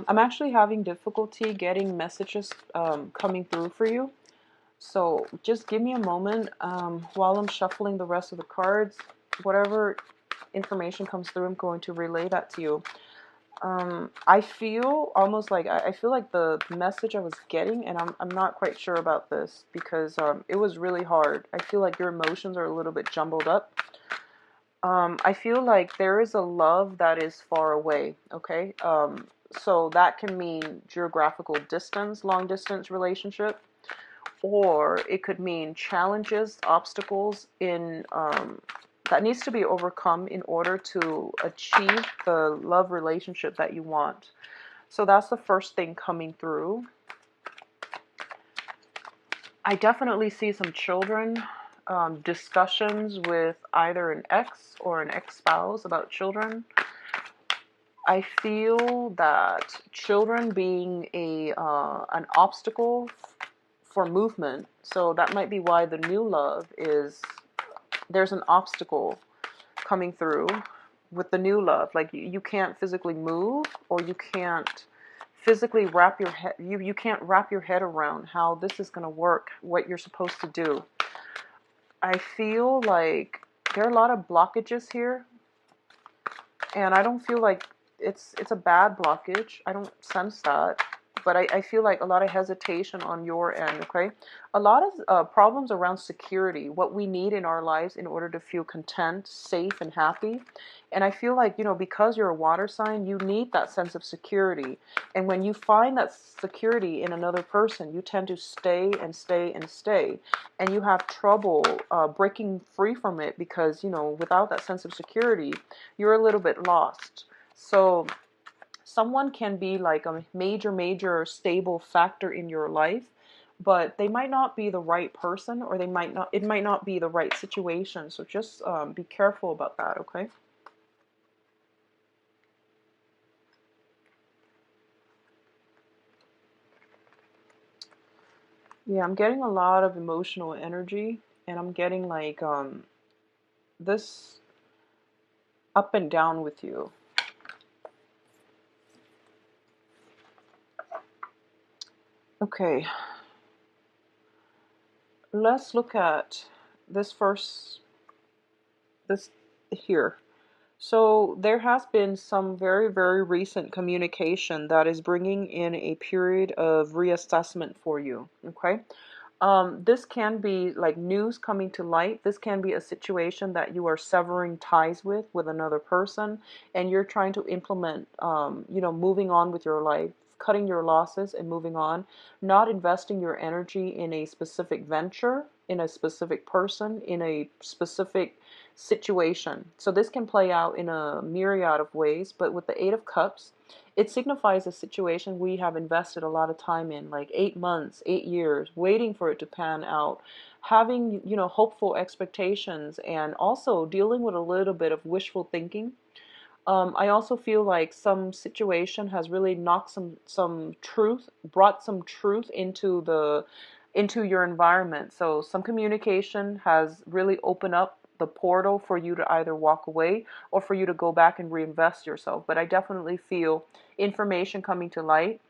I'm actually having difficulty getting messages coming through for you. So just give me a moment while I'm shuffling the rest of the cards. Whatever information comes through, I'm going to relay that to you. I feel almost like I feel like the message I was getting, and I'm not quite sure about this because it was really hard. I feel like your emotions are a little bit jumbled up. I feel like there is a love that is far away, okay? So that can mean geographical distance, long distance relationship, or it could mean challenges, obstacles in that needs to be overcome in order to achieve the love relationship that you want. So that's the first thing coming through. I definitely see some children, discussions with either an ex or an ex-spouse about children. I feel that children being an obstacle for movement, so that might be why the new love is there's an obstacle coming through with the new love. Like you can't physically move, or you can't physically wrap your head. You can't wrap your head around how this is going to work, what you're supposed to do. I feel like there are a lot of blockages here, and I don't feel like it's a bad blockage. I don't sense that, but I feel like a lot of hesitation on your end. Okay, a lot of problems around security, what we need in our lives in order to feel content, safe, and happy. And I feel like, because you're a water sign, you need that sense of security. And when you find that security in another person, you tend to stay and stay and stay, and you have trouble breaking free from it because, without that sense of security, you're a little bit lost. So someone can be like a major stable factor in your life, but they might not be the right person, or it might not be the right situation. So just be careful about that, okay? Yeah, I'm getting a lot of emotional energy, and I'm getting like this up and down with you. Okay, let's look at this first, this here. So there has been some very recent communication that is bringing in a period of reassessment for you, okay? This can be like news coming to light. This can be a situation that you are severing ties with another person, and you're trying to implement, moving on with your life, cutting your losses and moving on, not investing your energy in a specific venture, in a specific person, in a specific situation. So this can play out in a myriad of ways, but with the Eight of Cups, it signifies a situation we have invested a lot of time in, like 8 months, 8 years, waiting for it to pan out, having, hopeful expectations, and also dealing with a little bit of wishful thinking. I also feel like some situation has really knocked some truth, brought some truth into your environment. So some communication has really opened up the portal for you to either walk away or for you to go back and reinvest yourself. But I definitely feel information coming to light.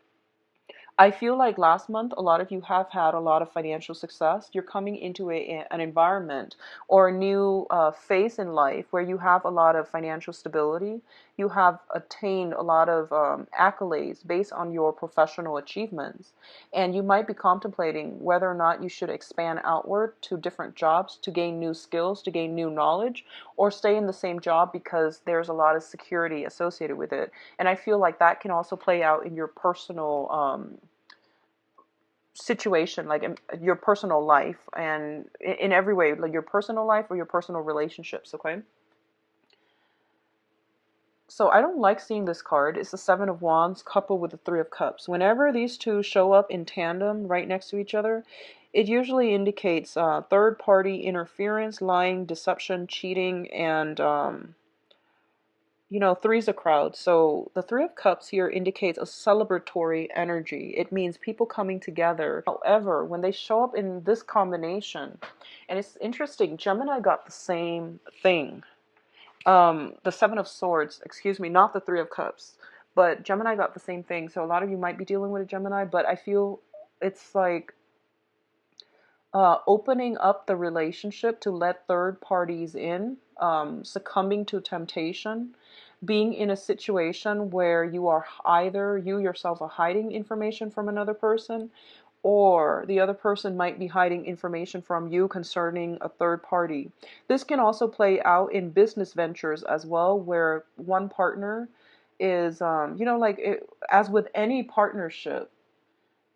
I feel like last month, a lot of you have had a lot of financial success. You're coming into an environment or a new phase in life where you have a lot of financial stability. You have attained a lot of accolades based on your professional achievements. And you might be contemplating whether or not you should expand outward to different jobs to gain new skills, to gain new knowledge, or stay in the same job because there's a lot of security associated with it. And I feel like that can also play out in your personal situation, like in your personal life, and in every way, like your personal life or your personal relationships, okay? So I don't like seeing this card. It's the Seven of Wands coupled with the Three of Cups. Whenever these two show up in tandem right next to each other, it usually indicates third party interference, lying, deception, cheating, and three's a crowd. So the Three of Cups here indicates a celebratory energy. It means people coming together. However, when they show up in this combination, and it's interesting, Gemini got the same thing. The Seven of Swords, excuse me, not the Three of Cups, But Gemini got the same thing. So a lot of you might be dealing with a Gemini, but I feel it's like opening up the relationship to let third parties in, succumbing to temptation, being in a situation where you are either you yourself are hiding information from another person, or the other person might be hiding information from you concerning a third party. This can also play out in business ventures as well, where one partner is, as with any partnership,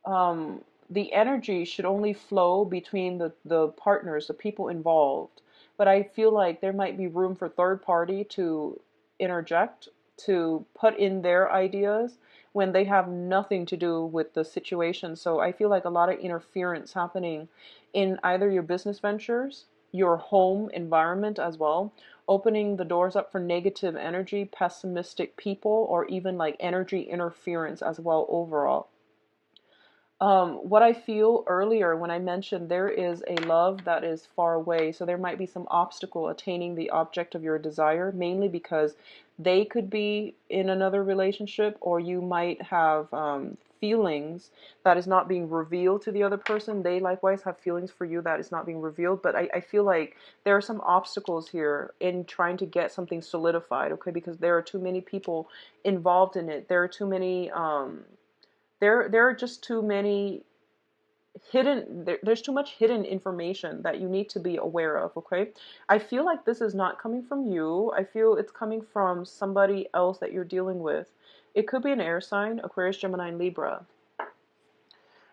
um, the energy should only flow between the partners, the people involved. But I feel like there might be room for third party to interject, to put in their ideas when they have nothing to do with the situation. So I feel like a lot of interference happening in either your business ventures, your home environment as well, opening the doors up for negative energy, pessimistic people, or even like energy interference as well overall. What I feel earlier when I mentioned there is a love that is far away, so there might be some obstacle attaining the object of your desire, mainly because they could be in another relationship, or you might have feelings that is not being revealed to the other person. They likewise have feelings for you that is not being revealed, but I feel like there are some obstacles here in trying to get something solidified, okay, because there are too many people involved in it. There are too many. There are just too many there's too much hidden information that you need to be aware of, okay? I feel like this is not coming from you. I feel it's coming from somebody else that you're dealing with. It could be an air sign, Aquarius, Gemini, and Libra.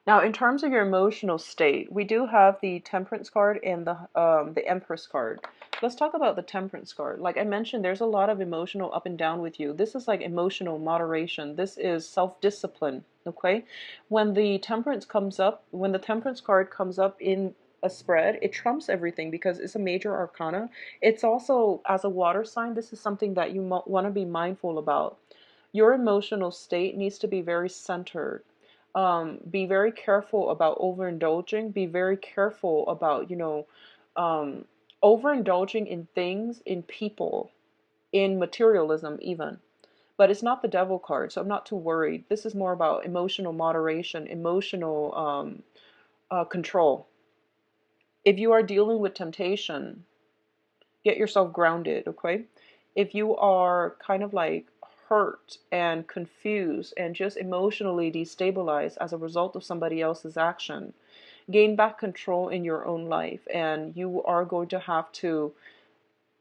Now, in terms of your emotional state, we do have the Temperance card and the Empress card. Let's talk about the Temperance card. Like I mentioned, there's a lot of emotional up and down with you. This is like emotional moderation. This is self-discipline, okay? When the Temperance card comes up in a spread, it trumps everything because it's a major arcana. It's also, as a water sign, this is something that you want to be mindful about. Your emotional state needs to be very centered. Be very careful about overindulging. Be very careful about, um, overindulging in things, in people, in materialism even. But it's not the devil card, so I'm not too worried. This is more about emotional moderation, emotional control. If you are dealing with temptation, get yourself grounded, okay? If you are kind of like hurt and confused and just emotionally destabilized as a result of somebody else's action, gain back control in your own life, and you are going to have to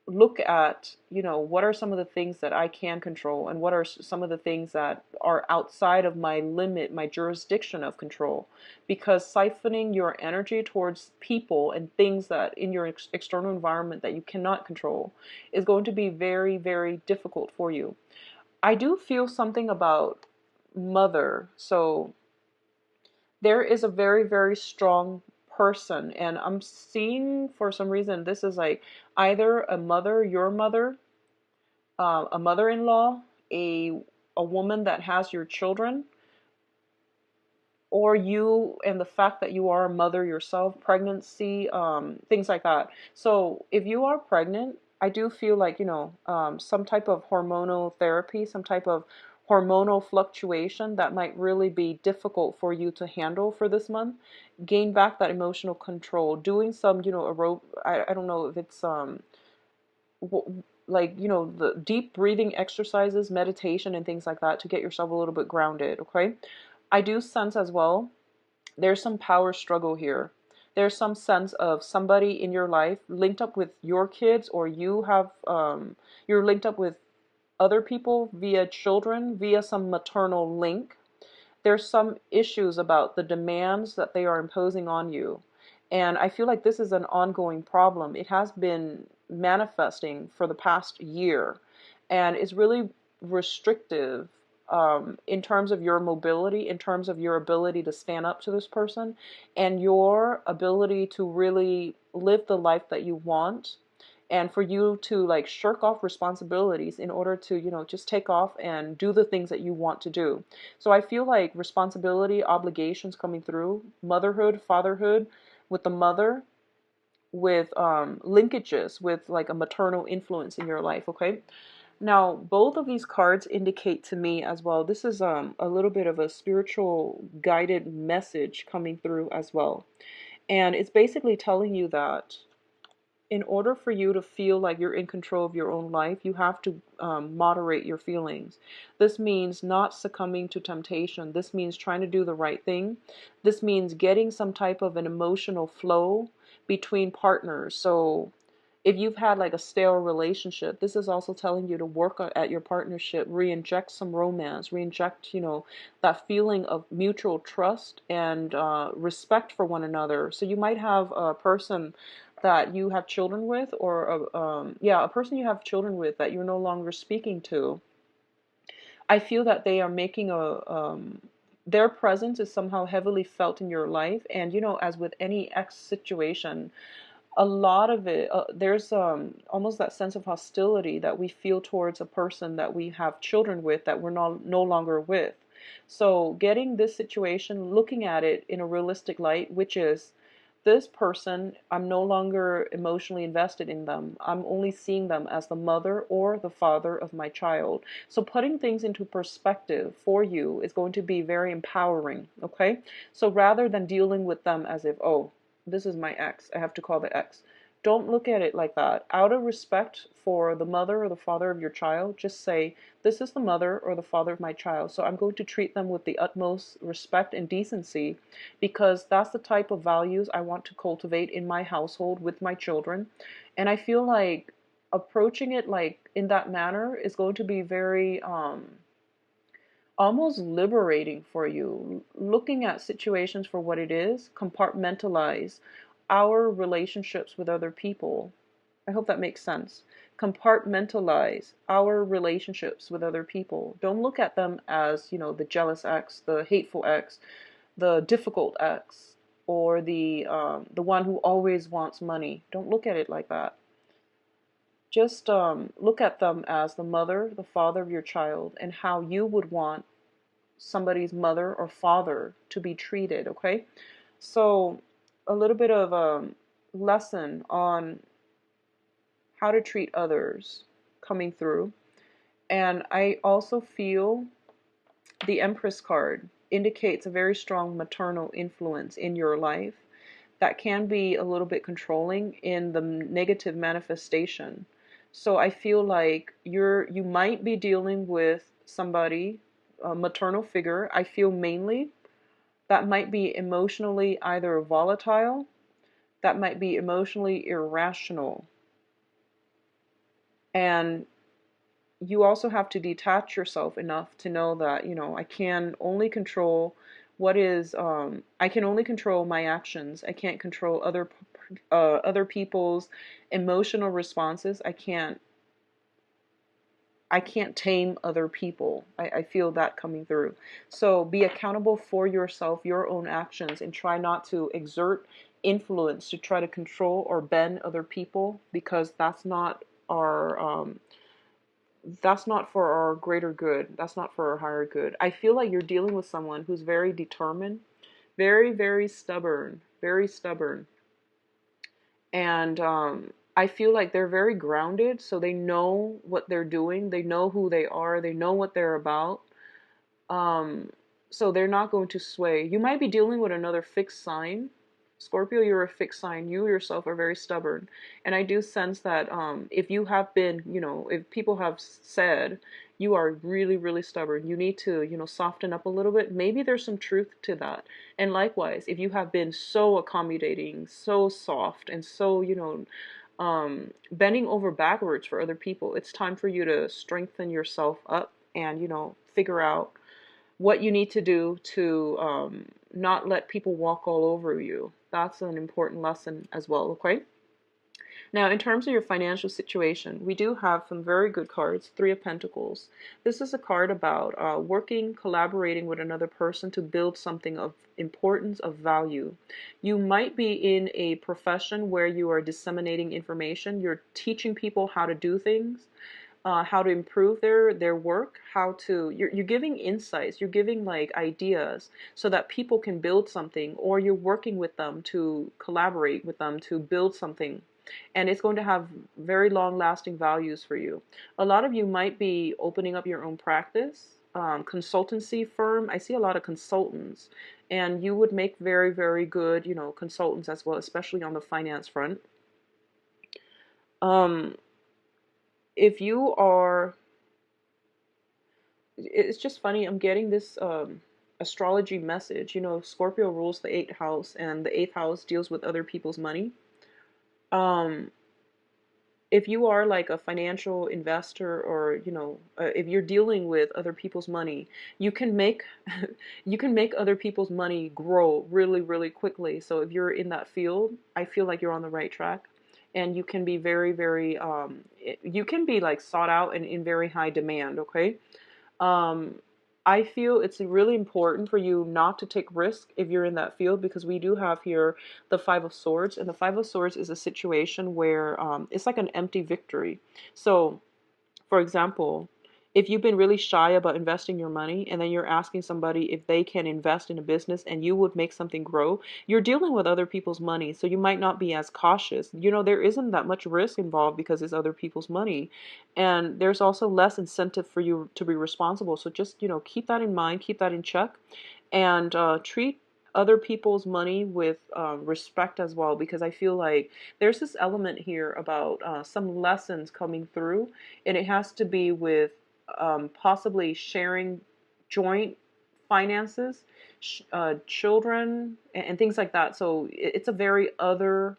look at, what are some of the things that I can control and what are some of the things that are outside of my limit, my jurisdiction of control. Because siphoning your energy towards people and things that in your external environment that you cannot control is going to be very, very difficult for you. I do feel something about mother. So there is a very, very strong person, and I'm seeing for some reason this is like either a mother, your mother, a mother-in-law, a woman that has your children, or you and the fact that you are a mother yourself, pregnancy, things like that. So if you are pregnant, I do feel like, some type of hormonal therapy, some type of hormonal fluctuation that might really be difficult for you to handle for this month. Gain back that emotional control. Doing some, I don't know if it's, the deep breathing exercises, meditation, and things like that to get yourself a little bit grounded, okay? I do sense as well, there's some power struggle here. There's some sense of somebody in your life linked up with your kids, or you're linked up with other people via children, via some maternal link. There's some issues about the demands that they are imposing on you. And I feel like this is an ongoing problem. It has been manifesting for the past year, and it's really restrictive, in terms of your mobility, in terms of your ability to stand up to this person, and your ability to really live the life that you want, and for you to like shirk off responsibilities in order to, just take off and do the things that you want to do. So I feel like responsibility, obligations coming through, motherhood, fatherhood, with the mother, with linkages with like a maternal influence in your life, okay? Now, both of these cards indicate to me as well, this is a little bit of a spiritual guided message coming through as well. And it's basically telling you that in order for you to feel like you're in control of your own life, you have to moderate your feelings. This means not succumbing to temptation. This means trying to do the right thing. This means getting some type of an emotional flow between partners. So if you've had like a stale relationship, this is also telling you to work at your partnership, re-inject some romance, re-inject, that feeling of mutual trust and respect for one another. So you might have a person that you have children with, or a person you have children with that you're no longer speaking to. I feel that they are making their presence is somehow heavily felt in your life. And as with any ex situation, a lot of it, there's almost that sense of hostility that we feel towards a person that we have children with that we're no longer with. So getting this situation, looking at it in a realistic light, which is, this person, I'm no longer emotionally invested in them. I'm only seeing them as the mother or the father of my child. So putting things into perspective for you is going to be very empowering, okay? So rather than dealing with them as if, oh, this is my ex, I have to call the ex. Don't look at it like that. Out of respect for the mother or the father of your child, just say, this is the mother or the father of my child. So I'm going to treat them with the utmost respect and decency, because that's the type of values I want to cultivate in my household with my children. And I feel like approaching it like in that manner is going to be very almost liberating for you. Looking at situations for what it is, compartmentalize our relationships with other people. I hope that makes sense. Compartmentalize our relationships with other people. Don't look at them as, the jealous ex, the hateful ex, the difficult ex, or the one who always wants money. Don't look at it like that. Just look at them as the mother, the father of your child, and how you would want somebody's mother or father to be treated, okay? So a little bit of a lesson on how to treat others coming through. And I also feel the Empress card indicates a very strong maternal influence in your life that can be a little bit controlling in the negative manifestation. So I feel like you might be dealing with somebody, a maternal figure. I feel mainly that might be emotionally either volatile, that might be emotionally irrational. And you also have to detach yourself enough to know that, I can only control I can only control my actions. I can't control other people's emotional responses. I can't tame other people. I feel that coming through. So be accountable for yourself, your own actions, and try not to exert influence to try to control or bend other people, because that's not for our greater good. That's not for our higher good. I feel like you're dealing with someone who's very determined, very, very stubborn, very stubborn. And I feel like they're very grounded, so they know what they're doing, they know who they are, they know what they're about. Um, so they're not going to sway. You might be dealing with another fixed sign. Scorpio, you're a fixed sign. You yourself are very stubborn. And I do sense that if you have been, if people have said you are really, really stubborn, you need to, soften up a little bit. Maybe there's some truth to that. And likewise, if you have been so accommodating, so soft, and so, bending over backwards for other people, it's time for you to strengthen yourself up and, figure out what you need to do to not let people walk all over you. That's an important lesson as well, okay? Now, in terms of your financial situation, we do have some very good cards. Three of Pentacles. This is a card about working, collaborating with another person to build something of importance, of value. You might be in a profession where you are disseminating information. You're teaching people how to do things, how to improve their work, you're giving insights, you're giving like ideas so that people can build something, or you're working with them to collaborate with them to build something. and it's going to have very long lasting values for you. A lot of you might be opening up your own practice, consultancy firm. I see a lot of consultants, and you would make very, very good, consultants as well, especially on the finance front. Um, if you are, it's just funny, I'm getting this astrology message. Scorpio rules the eighth house, and the eighth house deals with other people's money. Um, if you are like a financial investor, or if you're dealing with other people's money, you can make you can make other people's money grow really, really quickly. So if you're in that field, I feel like you're on the right track, and you can be very, very you can be like sought out and in very high demand. Okay. um, I feel it's really important for you not to take risk if you're in that field, because we do have here the Five of Swords, and the Five of Swords is a situation where it's like an empty victory. So, for example, if you've been really shy about investing your money, and then you're asking somebody if they can invest in a business and you would make something grow, you're dealing with other people's money. So you might not be as cautious. There isn't that much risk involved because it's other people's money. And there's also less incentive for you to be responsible. So just, keep that in mind, keep that in check, and treat other people's money with respect as well, because I feel like there's this element here about some lessons coming through, and it has to be with possibly sharing joint finances, children, and things like that. So it's a very other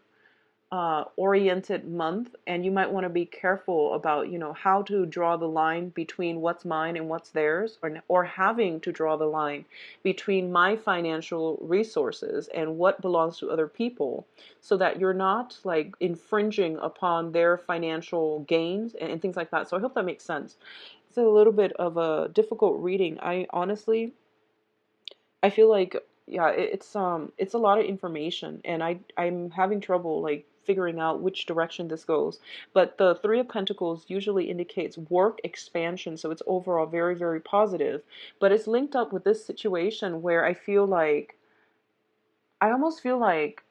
oriented month, and you might want to be careful about how to draw the line between what's mine and what's theirs, or having to draw the line between my financial resources and what belongs to other people, so that you're not like infringing upon their financial gains and things like that. So I hope that makes sense. It's a little bit of a difficult reading. I honestly, I feel like, yeah, it's a lot of information, and I'm having trouble like figuring out which direction this goes. But the Three of Pentacles usually indicates work expansion, so it's overall very, very positive. But it's linked up with this situation where I almost feel like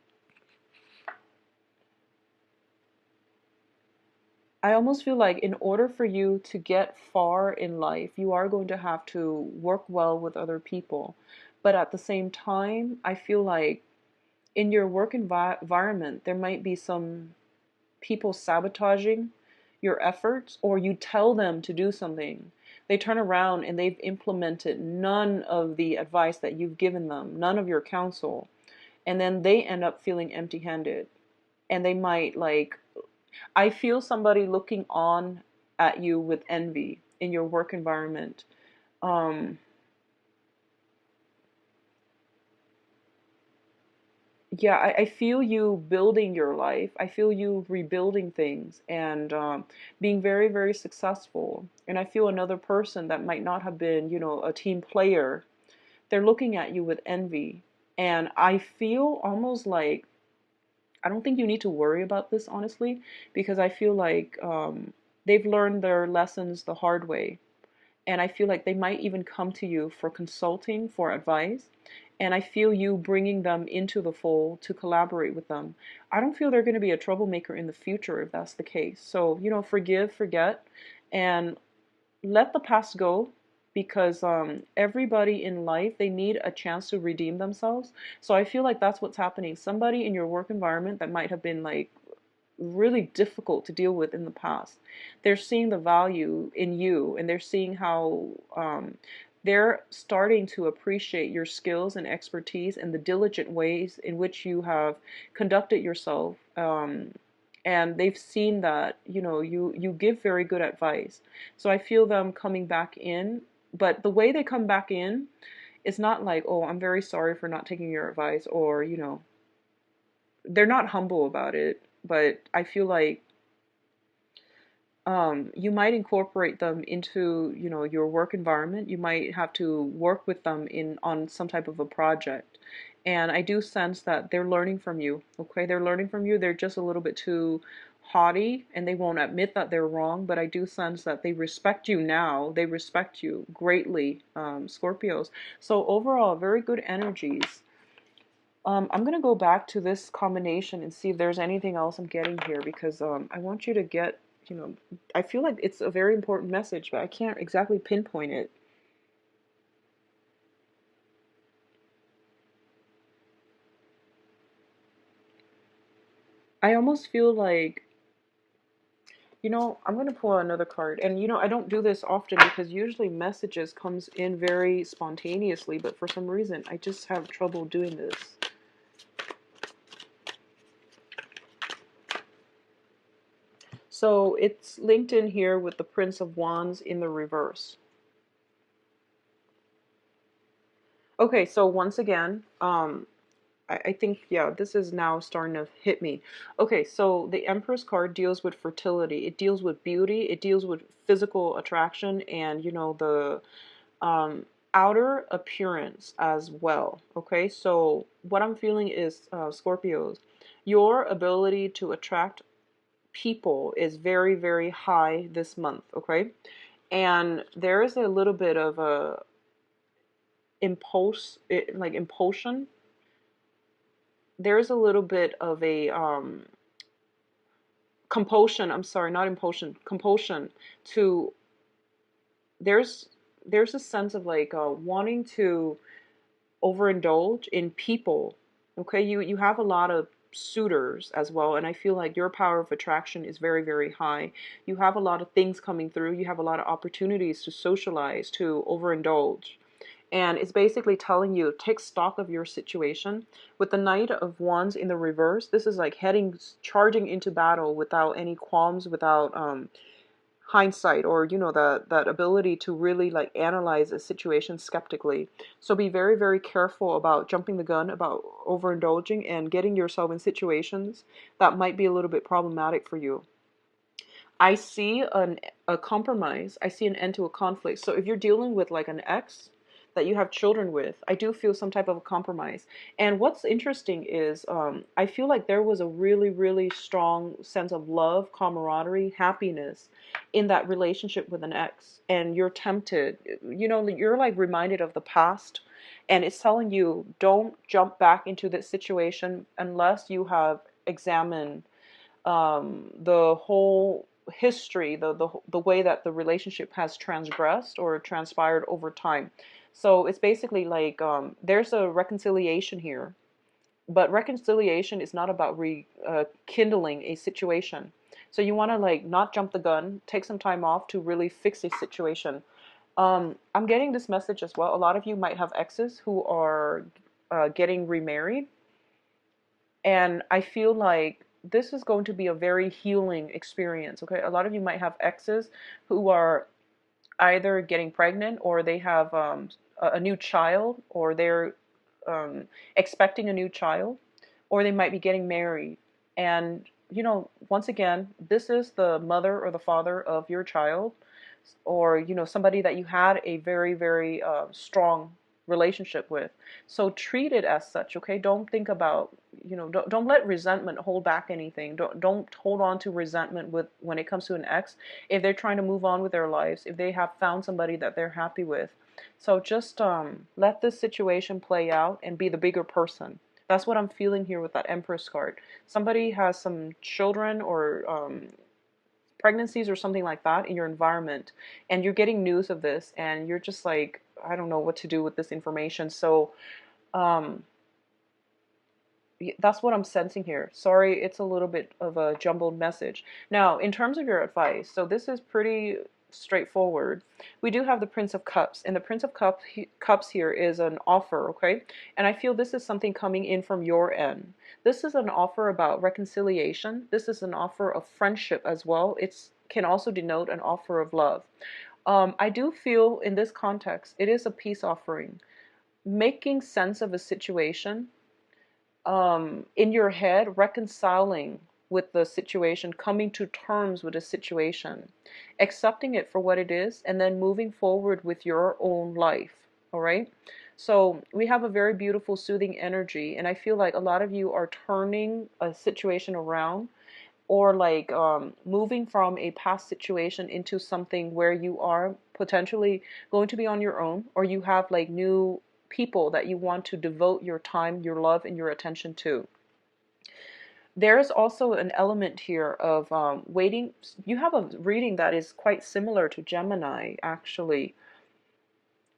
in order for you to get far in life, you are going to have to work well with other people. But at the same time, I feel like in your work environment, there might be some people sabotaging your efforts, or you tell them to do something. They turn around and they've implemented none of the advice that you've given them, none of your counsel, and then they end up feeling empty handed. And they might like, I feel somebody looking on at you with envy in your work environment. Um, yeah, I feel you building your life. I feel you rebuilding things, and being very, very successful. And I feel another person that might not have been, a team player, they're looking at you with envy. And I feel almost like, I don't think you need to worry about this, honestly, because I feel like they've learned their lessons the hard way. And I feel like they might even come to you for consulting, for advice. And I feel you bringing them into the fold to collaborate with them. I don't feel they're going to be a troublemaker in the future if that's the case. So, forgive, forget, and let the past go, because everybody in life, they need a chance to redeem themselves. So I feel like that's what's happening. Somebody in your work environment that might have been like really difficult to deal with in the past, they're seeing the value in you, and they're seeing how they're starting to appreciate your skills and expertise and the diligent ways in which you have conducted yourself. And they've seen that you give very good advice. So I feel them coming back in, but the way they come back in is not like, oh, I'm very sorry for not taking your advice, or they're not humble about it. But I feel like you might incorporate them into your work environment. You might have to work with them on some type of a project, and I do sense that they're learning from you. Okay, they're learning from you. They're just a little bit too haughty, and they won't admit that they're wrong, but I do sense that they respect you now. They respect you greatly, Scorpios. So overall, very good energies. I'm gonna go back to this combination and see if there's anything else I'm getting here, because I want you to get, you know, I feel like it's a very important message, but I can't exactly pinpoint it. I almost feel like, I'm gonna pull out another card, and I don't do this often because usually messages comes in very spontaneously, but for some reason I just have trouble doing this. So it's linked in here with the Prince of Wands in the reverse. Okay, so once again, I think, yeah, this is now starting to hit me. Okay, so the Empress card deals with fertility. It deals with beauty. It deals with physical attraction and, the outer appearance as well. Okay, so what I'm feeling is, Scorpios, your ability to attract people is very, very high this month. Okay, and there is a little bit of a impulsion. There's a little bit of a compulsion. I'm sorry, not impulsion, compulsion to. There's there's a sense of like wanting to overindulge in people. Okay, you have a lot of suitors as well, and I feel like your power of attraction is very, very high. You have a lot of things coming through. You have a lot of opportunities to socialize, to overindulge. And it's basically telling you, take stock of your situation. With the Knight of Wands in the reverse, this is like charging into battle without any qualms, without hindsight, or that ability to really like analyze a situation skeptically. So be very, very careful about jumping the gun, about overindulging and getting yourself in situations that might be a little bit problematic for you. I see a compromise. I see an end to a conflict. So if you're dealing with like an ex that you have children with, I do feel some type of a compromise. And what's interesting is, I feel like there was a really, really strong sense of love, camaraderie, happiness in that relationship with an ex. And you're tempted, you're like reminded of the past. And it's telling you, don't jump back into this situation unless you have examined the whole history, the way that the relationship has transgressed or transpired over time. So it's basically like, there's a reconciliation here, but reconciliation is not about rekindling a situation. So you want to like not jump the gun, take some time off to really fix a situation. I'm getting this message as well. A lot of you might have exes who are getting remarried, and I feel like this is going to be a very healing experience. Okay, a lot of you might have exes who are either getting pregnant, or they have a new child, or they're expecting a new child, or they might be getting married. And, once again, this is the mother or the father of your child, or, somebody that you had a very, very strong relationship with. So treat it as such, okay? Don't think about, don't let resentment hold back anything. Don't hold on to resentment with when it comes to an ex, if they're trying to move on with their lives, if they have found somebody that they're happy with. So just let this situation play out and be the bigger person. That's what I'm feeling here with that Empress card. Somebody has some children, or pregnancies or something like that in your environment, and you're getting news of this, and you're just like, I don't know what to do with this information. So um, that's what I'm sensing here. Sorry, it's a little bit of a jumbled message. Now, in terms of your advice, so this is pretty straightforward. We do have the Prince of Cups, and the Prince of Cups here is an offer, okay? And I feel this is something coming in from your end. This is an offer about reconciliation. This is an offer of friendship as well. It can also denote an offer of love. I do feel in this context, it is a peace offering, making sense of a situation, in your head, reconciling with the situation, coming to terms with the situation, accepting it for what it is, and then moving forward with your own life. All right. So we have a very beautiful, soothing energy, and I feel like a lot of you are turning a situation around, or like moving from a past situation into something where you are potentially going to be on your own, or you have like new people that you want to devote your time, your love, and your attention to. There's also an element here of waiting. You have a reading that is quite similar to Gemini, actually.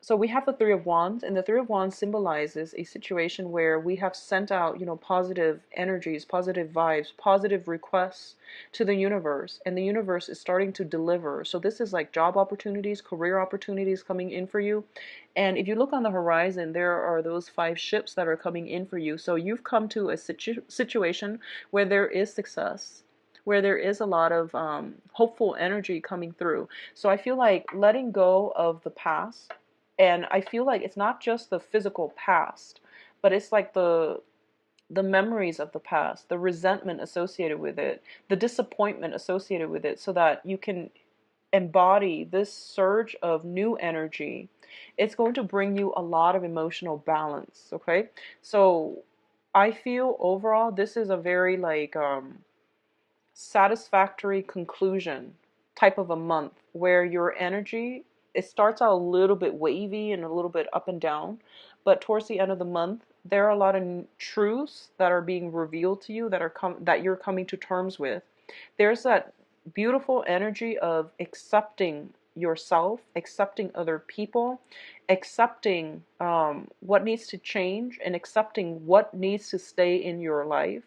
So we have the Three of Wands, and the Three of Wands symbolizes a situation where we have sent out, positive energies, positive vibes, positive requests to the universe, and the universe is starting to deliver. So this is like job opportunities, career opportunities coming in for you. And if you look on the horizon, there are those 5 ships that are coming in for you. So you've come to a situation where there is success, where there is a lot of hopeful energy coming through. So I feel like letting go of the past, and I feel like it's not just the physical past, but it's like the memories of the past, the resentment associated with it, the disappointment associated with it, so that you can embody this surge of new energy. It's going to bring you a lot of emotional balance, okay? So I feel overall this is a very like satisfactory conclusion type of a month, where your energy, it starts out a little bit wavy and a little bit up and down, but towards the end of the month there are a lot of truths that are being revealed to you, that you're coming to terms with. There's that beautiful energy of accepting yourself, accepting other people, accepting what needs to change, and accepting what needs to stay in your life.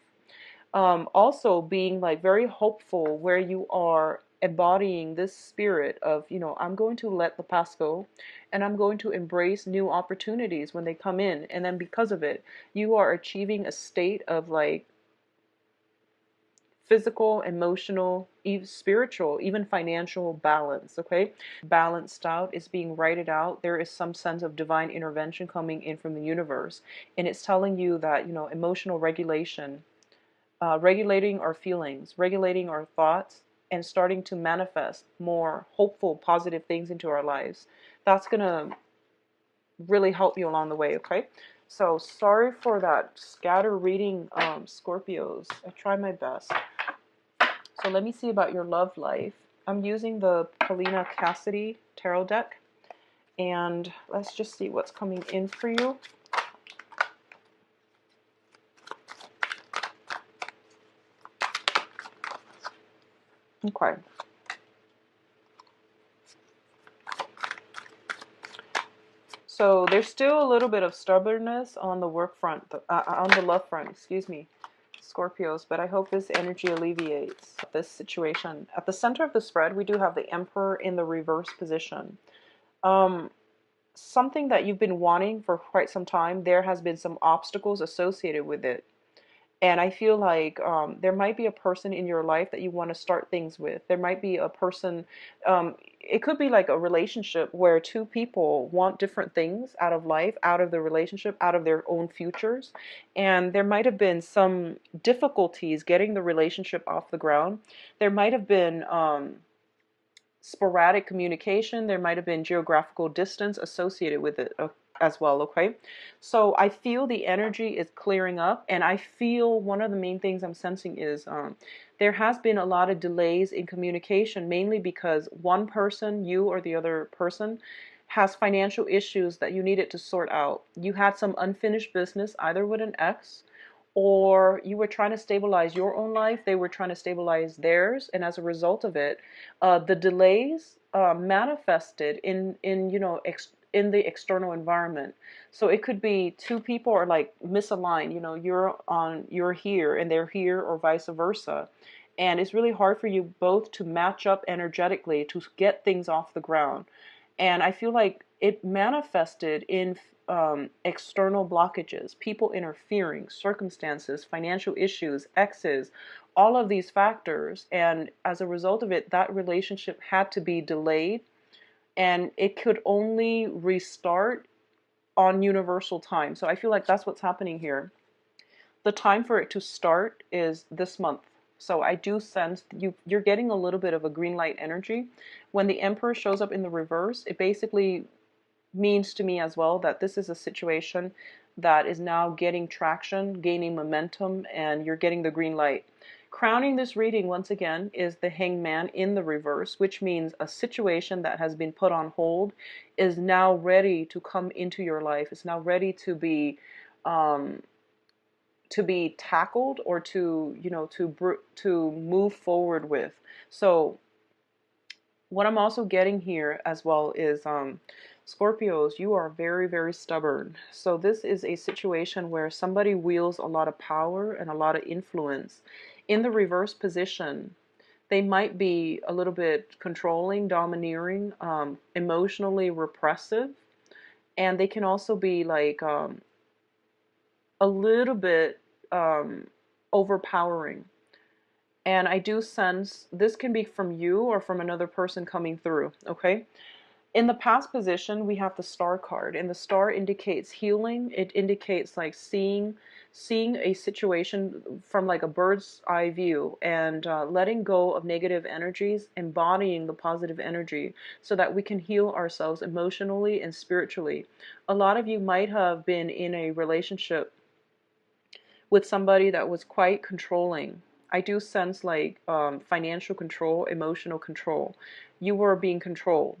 Also being like very hopeful, where you are embodying this spirit of, I'm going to let the past go, and I'm going to embrace new opportunities when they come in. And then because of it, you are achieving a state of like physical, emotional, even spiritual, even financial balance, okay? Balanced out, is being righted out. There is some sense of divine intervention coming in from the universe. And it's telling you that, emotional regulation, regulating our feelings, regulating our thoughts, and starting to manifest more hopeful, positive things into our lives. That's going to really help you along the way, okay? So sorry for that scatter reading, Scorpios. I tried my best. So let me see about your love life. I'm using the Paulina Cassidy tarot deck, and let's just see what's coming in for you. Okay. So there's still a little bit of stubbornness on the work front, on the love front, excuse me, Scorpios, but I hope this energy alleviates this situation. At the center of the spread, we do have the Emperor in the reverse position. Something that you've been wanting for quite some time, there has been some obstacles associated with it. And I feel like there might be a person in your life that you want to start things with. There might be a person, it could be like a relationship where 2 people want different things out of life, out of the relationship, out of their own futures. And there might have been some difficulties getting the relationship off the ground. There might have been sporadic communication. There might have been geographical distance associated with it as well, okay? So I feel the energy is clearing up, and I feel one of the main things I'm sensing is there has been a lot of delays in communication, mainly because one person, you or the other person, has financial issues that you needed to sort out. You had some unfinished business, either with an ex, or you were trying to stabilize your own life, they were trying to stabilize theirs, and as a result of it, the delays manifested in the external environment. So it could be 2 people are like misaligned, you're here and they're here, or vice versa. And it's really hard for you both to match up energetically to get things off the ground. And I feel like it manifested in external blockages, people interfering, circumstances, financial issues, exes, all of these factors. And as a result of it, that relationship had to be delayed, and it could only restart on universal time. So I feel like that's what's happening here. The time for it to start is this month. So I do sense you're getting a little bit of a green light energy. When the Emperor shows up in the reverse, it basically means to me as well that this is a situation that is now getting traction, gaining momentum, and you're getting the green light. Crowning this reading once again is the Hangman in the reverse, which means a situation that has been put on hold is now ready to come into your life. It's now ready um, to be tackled, or to, to move forward with. So what I'm also getting here as well is, Scorpios, you are very, very stubborn. So this is a situation where somebody wields a lot of power and a lot of influence. In the reverse position, they might be a little bit controlling, domineering, emotionally repressive, and they can also be like, a little bit overpowering. And I do sense this can be from you or from another person coming through, okay? In the past position, we have the star card, and the star indicates healing. It indicates like seeing a situation from like a bird's eye view, and letting go of negative energies, embodying the positive energy so that we can heal ourselves emotionally and spiritually. A lot of you might have been in a relationship with somebody that was quite controlling. I do sense like, financial control, emotional control. You were being controlled.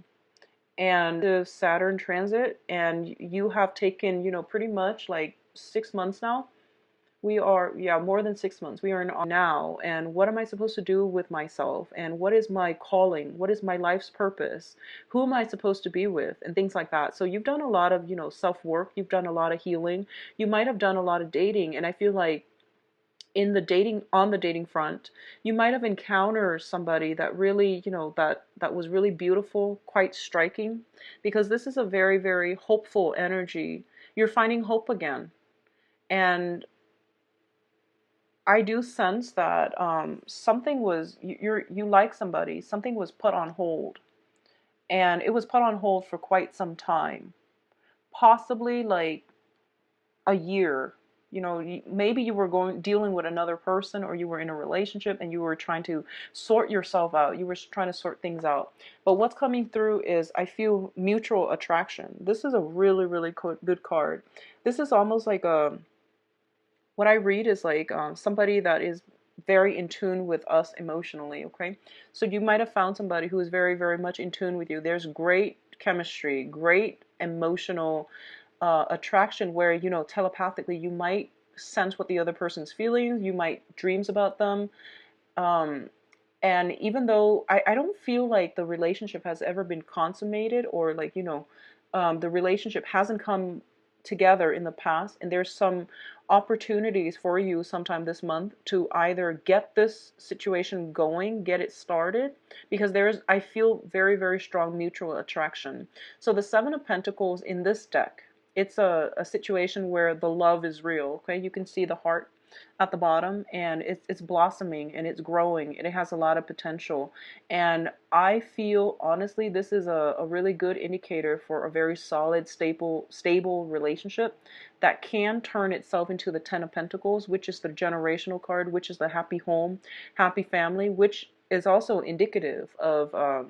And the Saturn transit, and you have taken, pretty much like 6 months now. We are, yeah, more than 6 months. We are in now. And what am I supposed to do with myself? And what is my calling? What is my life's purpose? Who am I supposed to be with? And things like that. So you've done a lot of, self-work. You've done a lot of healing. You might have done a lot of dating. And I feel like on the dating front, you might have encountered somebody that really, that was really beautiful, quite striking, because this is a very, very hopeful energy. You're finding hope again. And I do sense that, something was, you like somebody, something was put on hold, and it was put on hold for quite some time, possibly like a year. Maybe you were dealing with another person, or you were in a relationship and you were trying to sort yourself out. You were trying to sort things out. But what's coming through is, I feel mutual attraction. This is a really, really good card. This is almost like what I read is like, somebody that is very in tune with us emotionally, okay? So you might have found somebody who is very, very much in tune with you. There's great chemistry, great emotional attraction, where, telepathically you might sense what the other person's feeling. You might dreams about them. Um, and even though I don't feel like the relationship has ever been consummated, or like, the relationship hasn't come together in the past, and there's some opportunities for you sometime this month to either get this situation going, get it started, because I feel very, very strong mutual attraction. So the Seven of Pentacles in this deck, it's a situation where the love is real, okay? You can see the heart at the bottom, and it's blossoming and it's growing, and it has a lot of potential. And I feel honestly this is a really good indicator for a very solid, stable relationship that can turn itself into the Ten of Pentacles, which is the generational card, which is the happy home, happy family, which is also indicative of,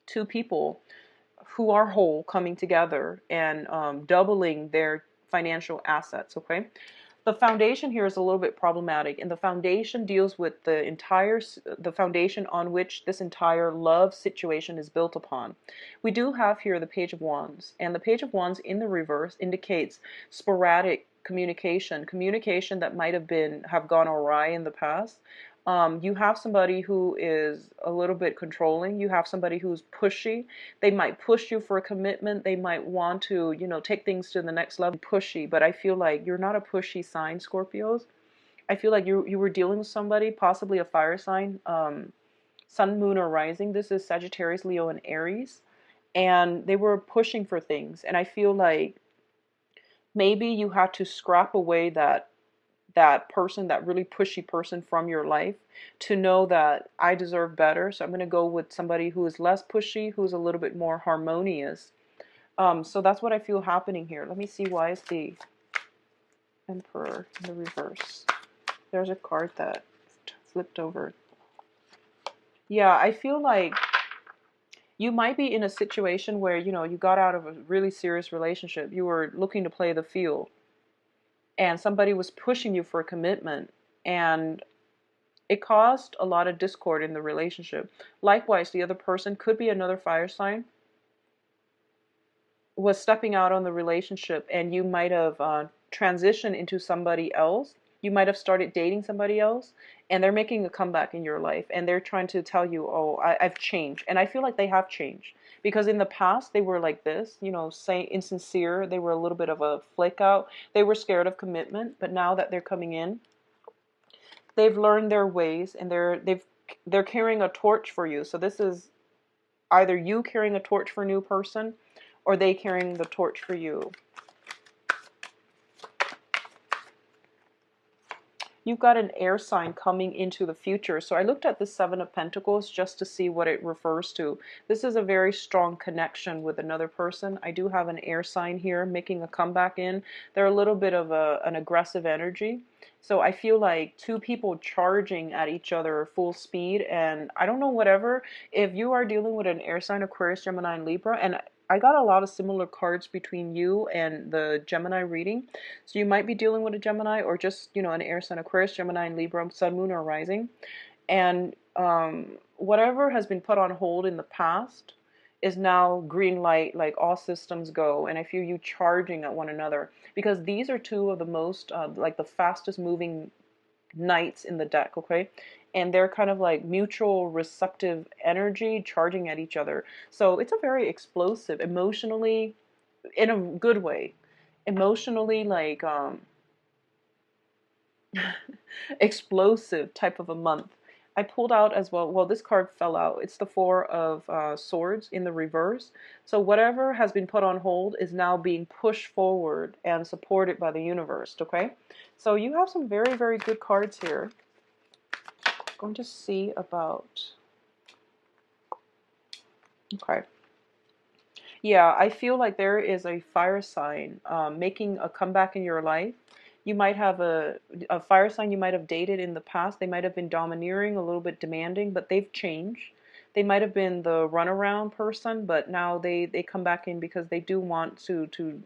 two people who are whole coming together and, doubling their financial assets, okay? The foundation here is a little bit problematic, and the foundation deals with the foundation on which this entire love situation is built upon. We do have here the Page of Wands, and the Page of Wands in the reverse indicates sporadic communication that might have gone awry in the past. You have somebody who is a little bit controlling. You have somebody who's pushy. They might push you for a commitment. They might want to, take things to the next level. Pushy, but I feel like you're not a pushy sign, Scorpios. I feel like you were dealing with somebody, possibly a fire sign, sun, moon, or rising. This is Sagittarius, Leo, and Aries. And they were pushing for things. And I feel like maybe you had to scrap away that person, that really pushy person from your life, to know that I deserve better. So I'm going to go with somebody who is less pushy, who's a little bit more harmonious. So that's what I feel happening here. Let me see, why is the Emperor in the reverse? There's a card that flipped over. Yeah, I feel like you might be in a situation where, you got out of a really serious relationship. You were looking to play the field, and somebody was pushing you for a commitment, and It caused a lot of discord in the relationship. Likewise, the other person could be another fire sign, was stepping out on the relationship, and you might have transitioned into somebody else. You might have started dating somebody else, and they're making a comeback in your life, and they're trying to tell you, oh, I've changed. And I feel like they have changed, because in the past they were like this, you know, saying insincere. They were a little bit of a flake out. They were scared of commitment, but now that they're coming in, they've learned their ways, and they're carrying a torch for you. So this is either you carrying a torch for a new person, or they carrying the torch for you. You've got an air sign coming into the future. So I looked at the Seven of Pentacles just to see what it refers to. This is a very strong connection with another person. I do have an air sign here making a comeback in. They're a little bit of an aggressive energy. So I feel like two people charging at each other full speed. And I don't know, whatever, if you are dealing with an air sign, Aquarius, Gemini, and Libra, and I got a lot of similar cards between you and the Gemini reading. So you might be dealing with a Gemini, or just, you know, an air sign, Aquarius, Gemini, and Libra, Sun, Moon, or Rising. And whatever has been put on hold in the past is now green light, like all systems go. And I feel you charging at one another, because these are two of the most, like the fastest moving knights in the deck, okay? And they're kind of like mutual receptive energy charging at each other. So it's a very explosive, emotionally, in a good way, emotionally, like explosive type of a month. I pulled out as well, well, this card fell out. It's the Four of Swords in the reverse. So whatever has been put on hold is now being pushed forward and supported by the universe, okay? So you have some very, very good cards here. I'm going to see about, okay. Yeah, I feel like there is a fire sign making a comeback in your life. You might have a fire sign you might have dated in the past. They might have been domineering, a little bit demanding, but they've changed. They might have been the runaround person, but now they come back in because they do want to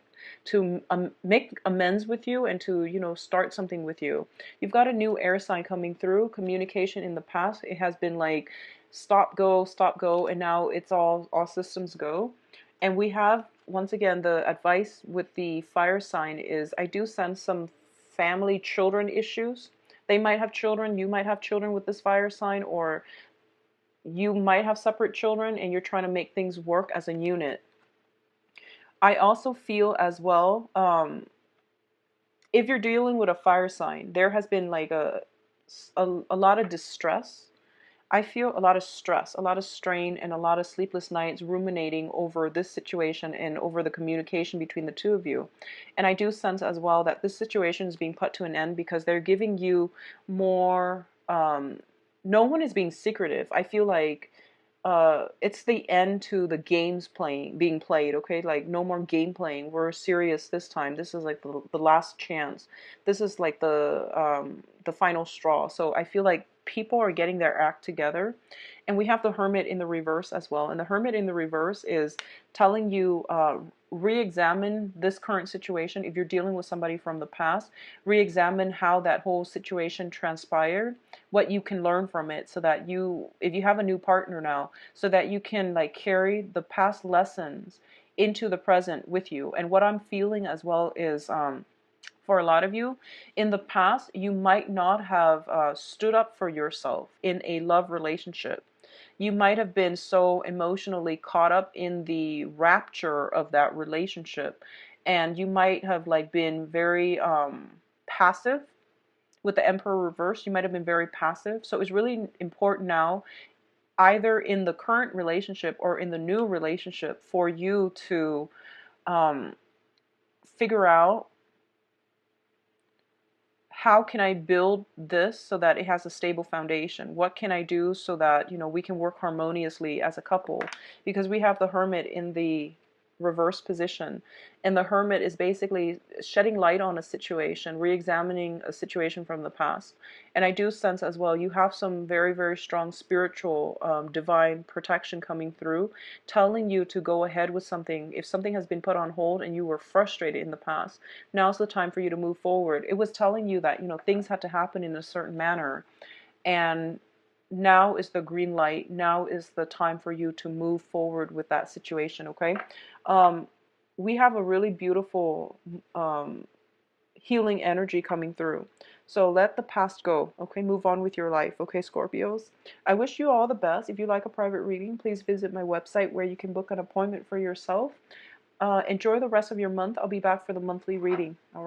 make amends with you, and to, you know, start something with you. You've got a new air sign coming through. Communication in the past, it has been like stop go, and now it's all systems go. And we have, once again, the advice with the fire sign is, I do sense some family children issues. They might have children, you might have children with this fire sign, or you might have separate children and you're trying to make things work as a unit. I also feel as well, if you're dealing with a fire sign, there has been like a lot of distress. I feel a lot of stress, a lot of strain, and a lot of sleepless nights ruminating over this situation and over the communication between the two of you. And I do sense as well that this situation is being put to an end because they're giving you more. No one is being secretive. I feel like it's the end to the games being played, okay? Like, no more game playing. We're serious this time. This is like the last chance. This is like the final straw. So I feel like people are getting their act together. And we have the Hermit in the reverse as well. And the Hermit in the reverse is telling you, re-examine this current situation. If you're dealing with somebody from the past, re-examine how that whole situation transpired, what you can learn from it, so that you, if you have a new partner now, so that you can like carry the past lessons into the present with you. And what I'm feeling as well is, for a lot of you, in the past, you might not have stood up for yourself in a love relationship. You might have been so emotionally caught up in the rapture of that relationship, and you might have like been very passive. With the Emperor reverse, you might have been very passive. So it's really important now, either in the current relationship or in the new relationship, for you to figure out, how can I build this so that it has a stable foundation? What can I do so that, you know, we can work harmoniously as a couple? Because we have the Hermit in the reverse position, and the Hermit is basically shedding light on a situation, re-examining a situation from the past. And I do sense as well, you have some very, very strong spiritual divine protection coming through, telling you to go ahead with something. If something has been put on hold and you were frustrated in the past, now's the time for you to move forward. It was telling you that, you know, things had to happen in a certain manner, And now is the green light. Now is the time for you to move forward with that situation, okay? Um, we have a really beautiful healing energy coming through. So let the past go, okay? Move on with your life, okay, Scorpios? I wish you all the best. If you like a private reading, please visit my website where you can book an appointment for yourself. Enjoy the rest of your month. I'll be back for the monthly reading, all right?